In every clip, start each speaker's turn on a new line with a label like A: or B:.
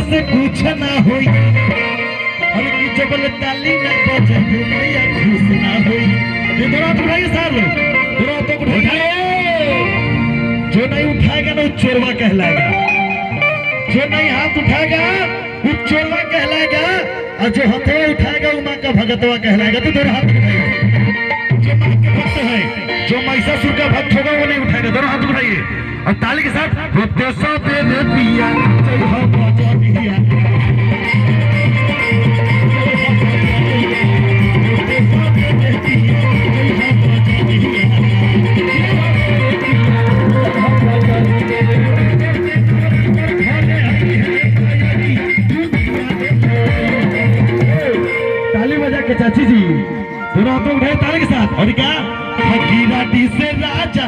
A: से कुछ ना होई और की जबल ताली न बजे मैया खुश ना होई। ये दोनों तो उठाइए साहब लोग, दोनों तो उठाइए। जो नहीं उठाएगा ना वो चोरवा कहलाएगा, जो नहीं हाथ उठाएगा वो चोरवा कहलाएगा, और जो हथेली उठाएगा वो मां का भगतवा कहलाएगा। तो दोनों हाथ उठाइए। जो मां के भक्त है, जो महिषासुर का भक्त होगा वो नहीं उठाएगा। दोनों हाथ उठाइए और ताली के साथ देशा दे दे पिया जय हो बाजा पिया। ताली बजा के चाची जी दोनों हाथों उठाए ताली के साथ। और क्या फकीराटी से राजा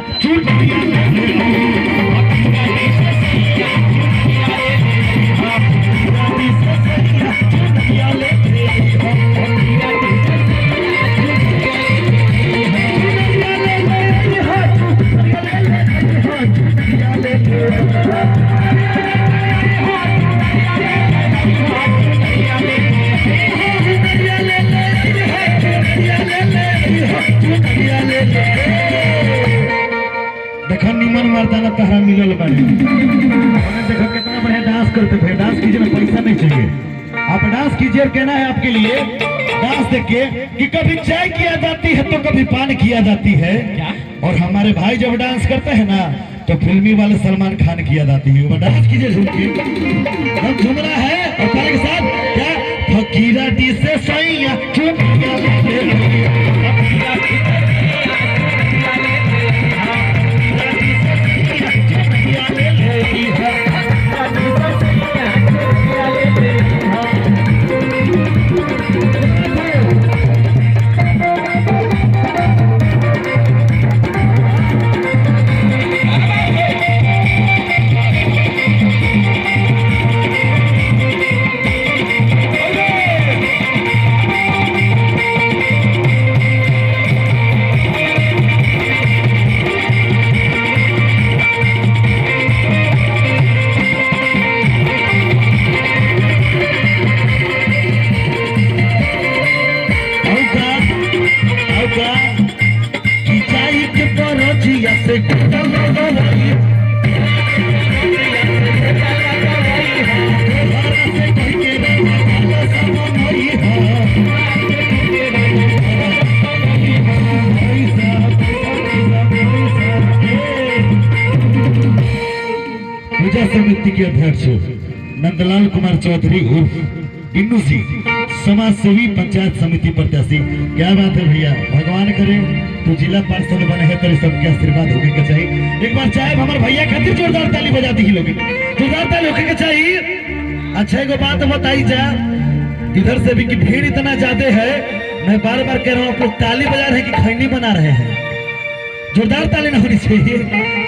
A: देखो निमन मर्दाना तहरा मिलल बाड़ी। देखो कितना बढ़िया डांस करते थे। डांस कीजिए ना, पैसा नहीं चाहिए, आप डांस कीजिए। और कहना है आपके लिए डांस देख के कि कभी चाय किया जाती है तो कभी पान किया जाती है। और हमारे भाई जब डांस करते हैं ना तो फिल्मी वाले सलमान खान किया जाती है। वो डांस कीजिए झूम के, हम झूम रहा है और ताली के साथ क्या फकीराटी से सैया समिति के अध्यक्ष नंदलाल कुमार चौधरी उर्फ इन्नू सिंह, समाज सेवी पंचायत समिति प्रत्याशी। क्या बात है भैया, भगवान करे तो जिला पार्षद बने हैं तो सबके आशीर्वाद होने के चाहिए। एक बार चाहे हमारे भैया खातिर जोरदार ताली बजा दी लोग, जोरदार ताली होने के चाहिए। अच्छा एक बात बताई जा, इधर से भी कि भीड़ इतना ज्यादा है, मैं बार बार कह रहा हूँ आप लोग ताली बजा रहे हैं कि खैनी बना रहे हैं। जोरदार ताली ना होनी चाहिए,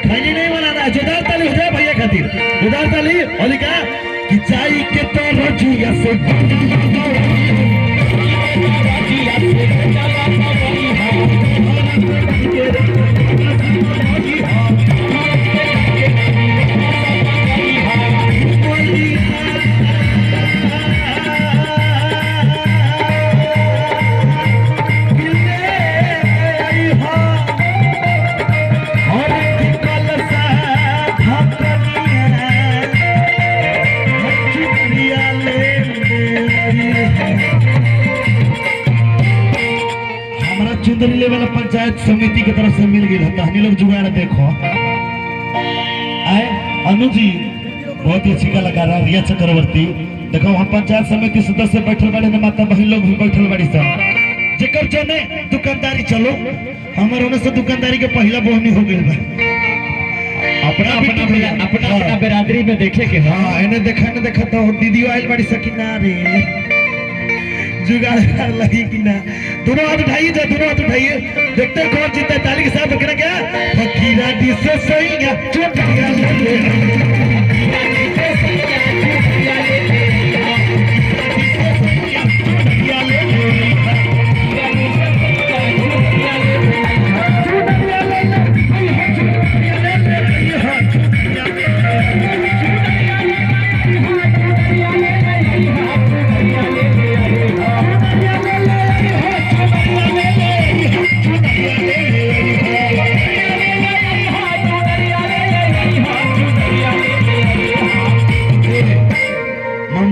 A: खैनी नहीं बनाना है। जोरदार ताली हो जाए भैया खातिर, जोरदार ताली। और क्या कि चाय के तो रजिया से चुंदरी लेवल पंचायत समिति की तरफ से मिल गई था। हम लोग जुगाड़ देखो आए अनु जी बहुत ही अच्छी कलाकार रिया चक्रवर्ती। देखो वहाँ पंचायत समिति सदस्य बैठल बड़े ने, माता बहन लोग भी बैठल बड़ी सब। जेकर जने दुकानदारी चलो हमारे होने से दुकानदारी के पहला बोहनी हो गई बा। अपना बिरादरी में देखे के हाँ इन्हें देखा तो दीदी आयल बड़ी सकीना रे जुगाड़ लगी कि ना। दोनों हाथ उठाइए, दोनों हाथ उठाइए, देखते हैं कौन जीता है। ताली के साथ कहना क्या फकीराटी से सैया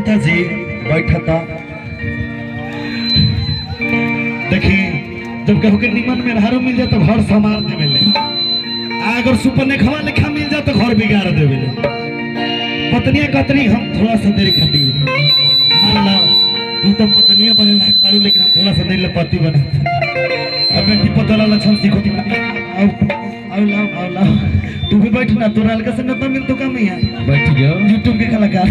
A: ममता जी बैठा था। देखिए जब कहू के निमन में हारो मिल जाए तो घर संभाल देवे ले, अगर सुपर ने खवा लिखा मिल जाए तो घर बिगाड़ देवे ले। पत्नियां कहतरी हम थोड़ा सा देर खाती मान ला तू तो पत्नियां बने लायक पारू, लेकिन हम थोड़ा सा देर ले पति बने। अब बेटी पतला लक्षण सीखोती आओ लाओ तू भी बैठ ना, तोरा अलग से न मिल तो कम ही है।
B: बैठ जाओ
A: यूट्यूब के कलाकार।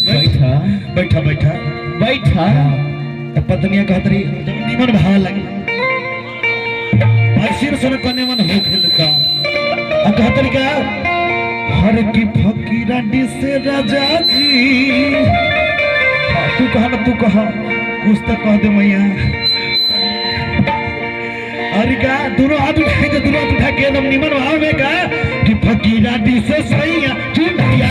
B: बैठा
A: बैठा बैठा
B: बैठा।
A: तो पत्नियां कहतरी जब निमन भाव लगे सिर सुन कने मन हो खेलता अब कहतरी का हर की फकीरा डी से राजा जी। तू कहा ना तू कहा कुछ तो कह दे मैया। अरे का दोनों हाथ उठाए तो दोनों हाथ उठा के एकदम निमन भाव में का कि फकीरा डी से सैया चुटिया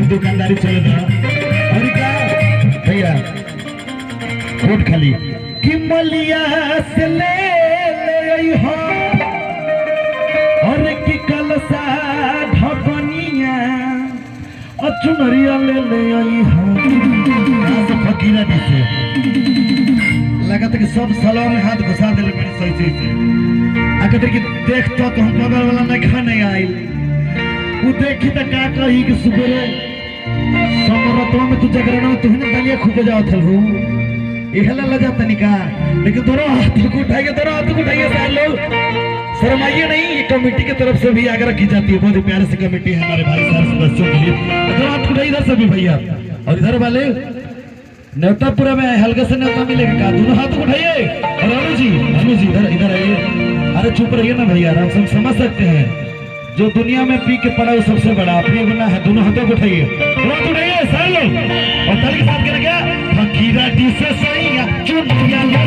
A: दुकानदारी चल और क्या भैया कोट खाली कि मलिया से ले हो और की कलसा ढकनिया और चुनरिया ले आई हो। से फकीरा दी से लगता कि सब सलाह में हाथ घुसा दिले मेरी सही से अगर कि देख तो हम बगल वाला नहीं खाने आई वो देखी तो क्या कही कि सुबह समरतवा में तू जगरण में तुहने दलिया खूब जाओ थलहू इहला लजा तनिका, लेकिन दोनों हाथों को उठाइए सारे लोग शर्माइए नहीं। ये कमेटी की तरफ से भी आग्रह की जाती है, बहुत ही प्यारे से कमेटी है हमारे भाई साहब सदस्यों के लिए। दोनों हाथ उठाइए इधर से भी भैया और इधर वाले नेतापुरा में हल्का से नेता मिलेगा का दोनों हाथ उठाइए। और अनु जी इधर आइए। अरे चुप रहिए ना भैया, हम सब समझ सकते हैं जो दुनिया में पी के पड़ा वो सबसे बड़ा अपने बना है। दोनों हाथों को उठाइए सारे लोग और ताली के साथ क्या फकीरा डी से सैया चुटिया ले